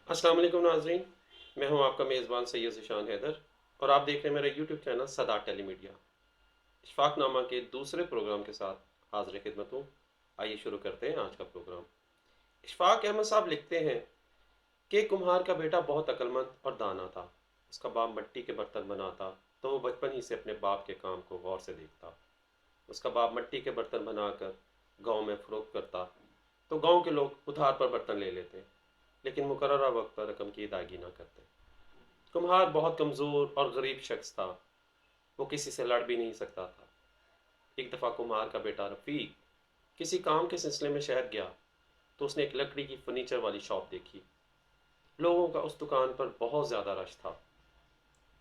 السلام علیکم ناظرین، میں ہوں آپ کا میزبان سید ذیشان حیدر اور آپ دیکھ رہے ہیں میرا یوٹیوب چینل صدا ٹیلی میڈیا۔ اشفاق نامہ کے دوسرے پروگرام کے ساتھ حاضر خدمت ہوں۔ آئیے شروع کرتے ہیں آج کا پروگرام۔ اشفاق احمد صاحب لکھتے ہیں کہ کمہار کا بیٹا بہت عقلمند اور دانا تھا۔ اس کا باپ مٹی کے برتن بناتا تو وہ بچپن ہی سے اپنے باپ کے کام کو غور سے دیکھتا۔ اس کا باپ مٹی کے برتن بنا کر گاؤں میں فروخت کرتا تو گاؤں کے لوگ ادھار پر برتن لے لیتے، لیکن مقررہ وقت پر رقم کی ادائیگی نہ کرتے۔ کمہار بہت کمزور اور غریب شخص تھا، وہ کسی سے لڑ بھی نہیں سکتا تھا۔ ایک دفعہ کمہار کا بیٹا رفیق کسی کام کے سلسلے میں شہر گیا تو اس نے ایک لکڑی کی فرنیچر والی شاپ دیکھی۔ لوگوں کا اس دکان پر بہت زیادہ رش تھا۔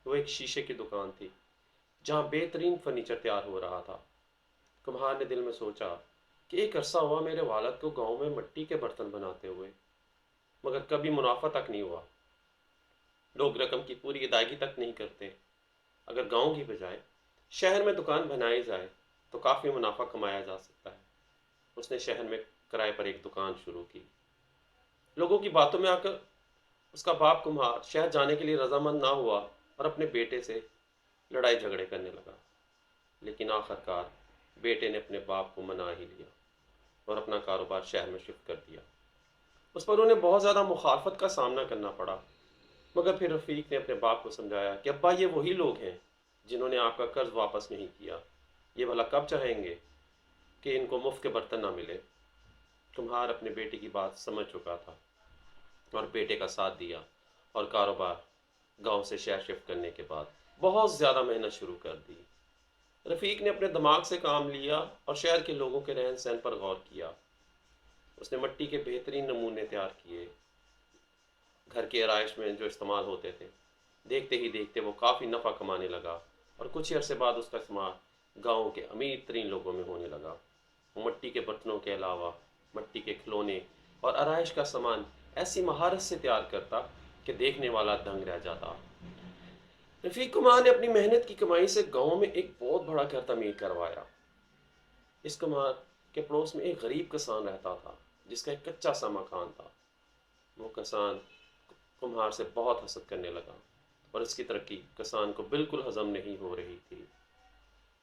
وہ ایک شیشے کی دکان تھی جہاں بہترین فرنیچر تیار ہو رہا تھا۔ کمہار نے دل میں سوچا کہ ایک عرصہ ہوا میرے والد کو گاؤں میں مٹی کے برتن بناتے ہوئے، مگر کبھی منافع تک نہیں ہوا۔ لوگ رقم کی پوری ادائیگی تک نہیں کرتے۔ اگر گاؤں کی بجائے شہر میں دکان بنائی جائے تو کافی منافع کمایا جا سکتا ہے۔ اس نے شہر میں کرائے پر ایک دکان شروع کی۔ لوگوں کی باتوں میں آ کر اس کا باپ کمہار شہر جانے کے لیے رضامند نہ ہوا اور اپنے بیٹے سے لڑائی جھگڑے کرنے لگا، لیکن آخر کار بیٹے نے اپنے باپ کو منا ہی لیا اور اپنا کاروبار شہر میں شفٹ کر دیا۔ اس پر انہیں بہت زیادہ مخالفت کا سامنا کرنا پڑا، مگر پھر رفیق نے اپنے باپ کو سمجھایا کہ ابا یہ وہی لوگ ہیں جنہوں نے آپ کا قرض واپس نہیں کیا، یہ بھلا کب چاہیں گے کہ ان کو مفت کے برتن نہ ملے۔ تمہار اپنے بیٹے کی بات سمجھ چکا تھا اور بیٹے کا ساتھ دیا، اور کاروبار گاؤں سے شہر شفٹ کرنے کے بعد بہت زیادہ محنت شروع کر دی۔ رفیق نے اپنے دماغ سے کام لیا اور شہر کے لوگوں کے رہن سہن پر غور کیا۔ اس نے مٹی کے بہترین نمونے تیار کیے، گھر کے آرائش میں جو استعمال ہوتے تھے۔ دیکھتے ہی دیکھتے وہ کافی نفع کمانے لگا اور کچھ ہی عرصے بعد اس کا استعمال گاؤں کے امیر ترین لوگوں میں ہونے لگا۔ وہ مٹی کے برتنوں کے علاوہ مٹی کے کھلونے اور آرائش کا سامان ایسی مہارت سے تیار کرتا کہ دیکھنے والا دنگ رہ جاتا۔ رفیق کمار نے اپنی محنت کی کمائی سے گاؤں میں ایک بہت بڑا گھر تعمیر کروایا۔ اس کمار کے پڑوس میں ایک غریب کسان رہتا تھا جس کا ایک کچا سا مکان تھا۔ وہ کسان کمہار سے بہت حسد کرنے لگا اور اس کی ترقی کسان کو بالکل ہضم نہیں ہو رہی تھی۔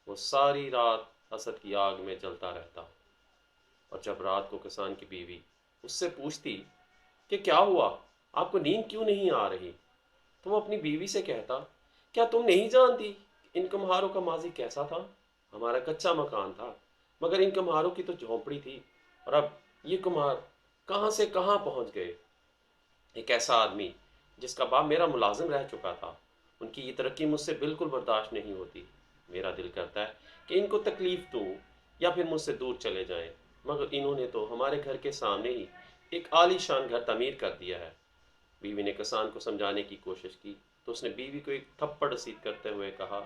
وہ ساری رات حسد کی آگ میں جلتا رہتا، اور جب رات کو کسان کی بیوی اس سے پوچھتی کہ کیا ہوا، آپ کو نیند کیوں نہیں آ رہی، تو وہ اپنی بیوی سے کہتا، کیا تم نہیں جانتی ان کمہاروں کا ماضی کیسا تھا؟ ہمارا کچا مکان تھا مگر ان کمہاروں کی تو جھونپڑی تھی، اور اب یہ کمہار کہاں سے کہاں پہنچ گئے۔ ایک ایسا آدمی جس کا باپ میرا ملازم رہ چکا تھا، ان کی یہ ترقی مجھ سے بالکل برداشت نہیں ہوتی۔ میرا دل کرتا ہے کہ ان کو تکلیف دوں یا پھر مجھ سے دور چلے جائیں، مگر انہوں نے تو ہمارے گھر کے سامنے ہی ایک عالی شان گھر تعمیر کر دیا ہے۔ بیوی نے کسان کو سمجھانے کی کوشش کی تو اس نے بیوی کو ایک تھپڑ رسید کرتے ہوئے کہا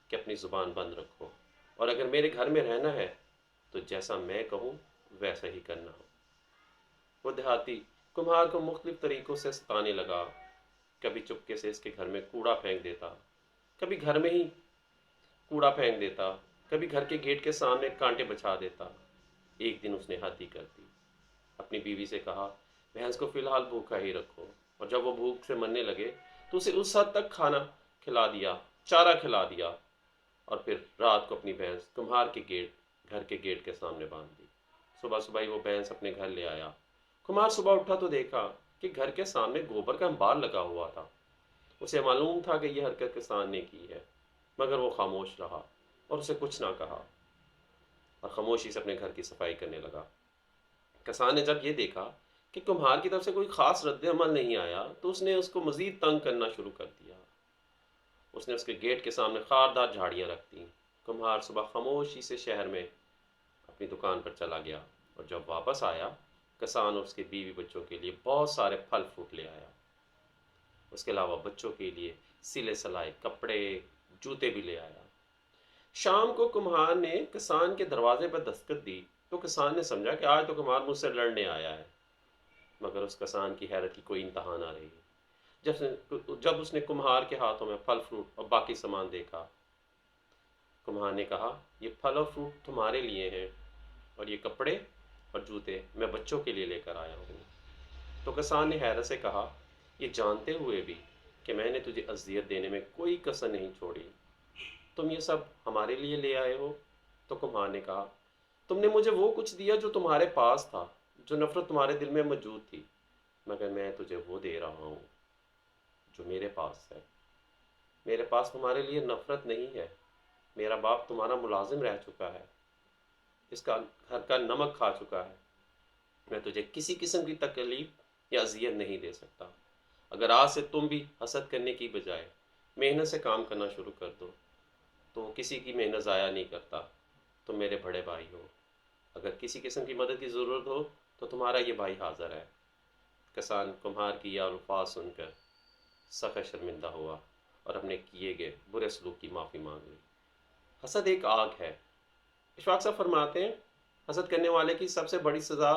کہ اپنی زبان بند رکھو، اور اگر میرے گھر میں رہنا ہے تو جیسا میں کہوں ویسا ہی کرنا ہو۔ وہ دیہاتی کمہار کو مختلف طریقوں سے ستانے لگا۔ کبھی چپکے سے اس کے گھر میں کوڑا پھینک دیتا، کبھی گھر میں ہی کوڑا پھینک دیتا، کبھی گھر کے گیٹ کے سامنے کانٹے بچھا دیتا۔ ایک دن اس نے حد ہی کر دی، اپنی بیوی سے کہا بھینس کو فی الحال بھوکا ہی رکھو، اور جب وہ بھوک سے مرنے لگے تو اسے اس حد تک کھانا کھلا دیا، چارہ کھلا دیا، اور پھر رات کو اپنی بھینس کمہار کے گھر کے گیٹ کے سامنے باندھ دی۔ صبح صبح ہی وہ بھینس اپنے گھر لے آیا۔ کمہار صبح اٹھا تو دیکھا کہ گھر کے سامنے گوبر کا انبار لگا ہوا تھا۔ اسے معلوم تھا کہ یہ حرکت کسان نے کی ہے، مگر وہ خاموش رہا اور اسے کچھ نہ کہا، اور خاموشی سے اپنے گھر کی صفائی کرنے لگا۔ کسان نے جب یہ دیکھا کہ کمہار کی طرف سے کوئی خاص رد عمل نہیں آیا تو اس نے اس کو مزید تنگ کرنا شروع کر دیا۔ اس نے اس کے گیٹ کے سامنے خاردار جھاڑیاں رکھ دیں۔ کمہار صبح خاموشی سے شہر میں اپنی دکان پر چلا گیا، اور جب واپس آیا کسان اور اس کے بیوی بچوں کے لیے بہت سارے پھل فروٹ لے آیا۔ اس کے علاوہ بچوں کے لیے سلے سلائے کپڑے، جوتے بھی لے آیا۔ شام کو کمہار نے کسان کے دروازے پر دستک دی تو کسان نے سمجھا کہ آج تو کمہار مجھ سے لڑنے آیا ہے، مگر اس کسان کی حیرت کی کوئی انتہا نہ رہی جب اس نے کمہار کے ہاتھوں میں پھل فروٹ اور باقی سامان دیکھا۔ کمہار نے کہا یہ پھل اور فروٹ تمہارے لیے ہیں، اور یہ کپڑے اور جوتے میں بچوں کے لیے لے کر آیا ہوں۔ تو کسان نے حیرت سے کہا یہ جانتے ہوئے بھی کہ میں نے تجھے اذیت دینے میں کوئی کسر نہیں چھوڑی، تم یہ سب ہمارے لیے لے آئے ہو؟ تو کمہار نے کہا، تم نے مجھے وہ کچھ دیا جو تمہارے پاس تھا، جو نفرت تمہارے دل میں موجود تھی، مگر میں تجھے وہ دے رہا ہوں جو میرے پاس ہے۔ میرے پاس تمہارے لیے نفرت نہیں ہے، میرا باپ تمہارا ملازم رہ چکا ہے، اس کا گھر کا نمک کھا چکا ہے، میں تجھے کسی قسم کی تکلیف یا اذیت نہیں دے سکتا۔ اگر آج سے تم بھی حسد کرنے کی بجائے محنت سے کام کرنا شروع کر دو، تو وہ کسی کی محنت ضائع نہیں کرتا، تم میرے بڑے بھائی ہو، اگر کسی قسم کی مدد کی ضرورت ہو تو تمہارا یہ بھائی حاضر ہے۔ کسان کمہار کی یہ الفاظ سن کر سخت شرمندہ ہوا اور اپنے کیے گئے برے سلوک کی معافی مانگ لی۔ حسد ایک آگ ہے۔ اشفاق صاحب فرماتے ہیں، حسد کرنے والے کی سب سے بڑی سزا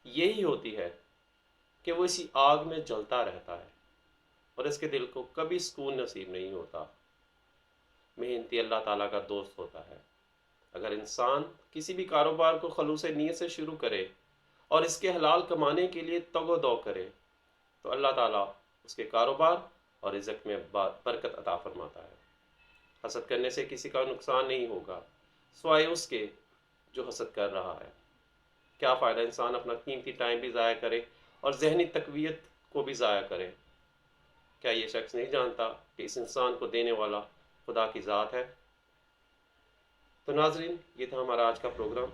یہی ہوتی ہے کہ وہ اسی آگ میں جلتا رہتا ہے اور اس کے دل کو کبھی سکون نصیب نہیں ہوتا۔ محنتی اللہ تعالیٰ کا دوست ہوتا ہے۔ اگر انسان کسی بھی کاروبار کو خلوص نیت سے شروع کرے اور اس کے حلال کمانے کے لیے تگ و دو کرے تو اللہ تعالیٰ اس کے کاروبار اور رزق میں برکت عطا فرماتا ہے۔ حسد کرنے سے کسی کا نقصان نہیں ہوگا سوائے اس کے جو حسد کر رہا ہے۔ کیا فائدہ انسان اپنا قیمتی ٹائم بھی ضائع کرے اور ذہنی تقویت کو بھی ضائع کرے؟ کیا یہ شخص نہیں جانتا کہ اس انسان کو دینے والا خدا کی ذات ہے؟ تو ناظرین، یہ تھا ہمارا آج کا پروگرام،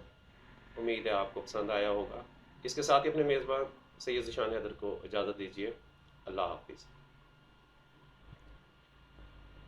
امید ہے آپ کو پسند آیا ہوگا۔ اس کے ساتھ ہی اپنے میزبان سید ذیشان حیدر کو اجازت دیجیے۔ اللہ حافظ۔